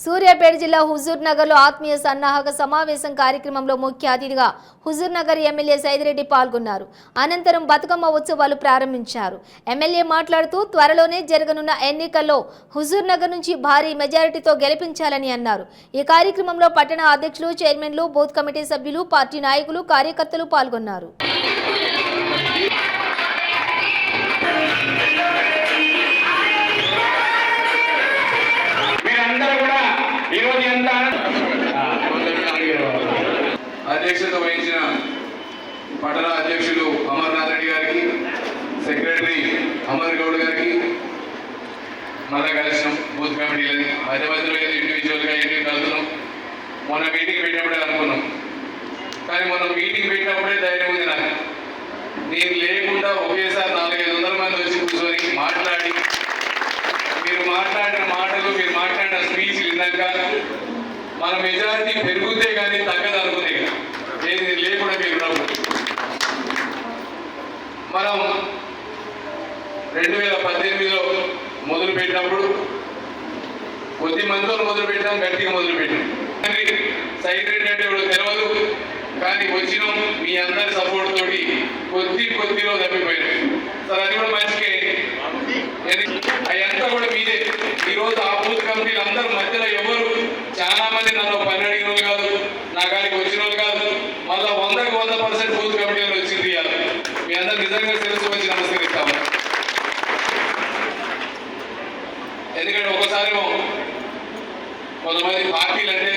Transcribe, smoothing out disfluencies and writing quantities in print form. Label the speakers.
Speaker 1: సూర్యాపేట జిల్లా హుజూర్ నగర్లో ఆత్మీయ సన్నాహక సమావేశం కార్యక్రమంలో ముఖ్య అతిథిగా హుజూర్ నగర్ ఎమ్మెల్యే సైదిరెడ్డి పాల్గొన్నారు. అనంతరం బతుకమ్మ ఉత్సవాలు ప్రారంభించారు. ఎమ్మెల్యే మాట్లాడుతూ త్వరలోనే జరగనున్న ఎన్నికల్లో హుజూర్ నగర్ నుంచి భారీ మెజారిటీతో గెలిపించాలని అన్నారు. ఈ కార్యక్రమంలో పట్టణ అధ్యక్షులు, చైర్మన్లు, బూత్ కమిటీ సభ్యులు, పార్టీ నాయకులు, కార్యకర్తలు పాల్గొన్నారు.
Speaker 2: అధ్యక్షత వహించిన పట్టణ అధ్యక్షులు అమర్నాథ్ రెడ్డి గారికి, సెక్రటరీ అమర్ గౌడ్ గారికి, మళ్ళా కలిసినాం బూత్ కమిటీలని మధ్య మధ్యలో ఏదో ఇండివిజువల్గా ఇంటికి కలుతున్నాం. మొన్న మీటింగ్ పెట్టినప్పుడే అనుకున్నాం, కానీ మొన్న మీటింగ్ పెట్టినప్పుడే ధైర్యం ఉంది నాకు. నేను లేకుండా ఒకేసారి 400-500 మంది వచ్చి కూర్చొని మాట్లాడి, మీరు మాట్లాడిన మాటలు, మీరు మాట్లాడిన స్పీచ్లు విన్నాక మన మెజారిటీ పెరుగుతే కానీ తగ్గదు అనుకునే ఏది లేకుండా మీరు ఉన్నప్పుడు. మనం 2018లో మొదలు పెట్టినప్పుడు కొద్ది మందితో మొదలు పెట్టాం, గట్టిగా మొదలు పెట్టాం. సైదిరెడ్డి అంటే ఇప్పుడు తెలియదు, కానీ వచ్చినాం మీ అందరి సపోర్ట్ తోటి కొద్దిలో తప్పిపోయినాం సార్. అది కూడా మంచిగా అదంతా కూడా మీదే. ఈరోజు ఆ బూత్ కమిటీలు అందరూ మధ్యలో ఎవరు చాలా మంది నన్ను పని అడిగిన వాళ్ళు కాదు, నా గారికి వచ్చిన వాళ్ళు కాదు, మళ్ళీ 100% బూత్ కమిటీలు వచ్చింది. మీ అందరూ నిజంగా తెలుసు వచ్చి నమస్కరిస్తాము. ఎందుకంటే ఒకసారి కొంతమంది పార్టీలు అంటే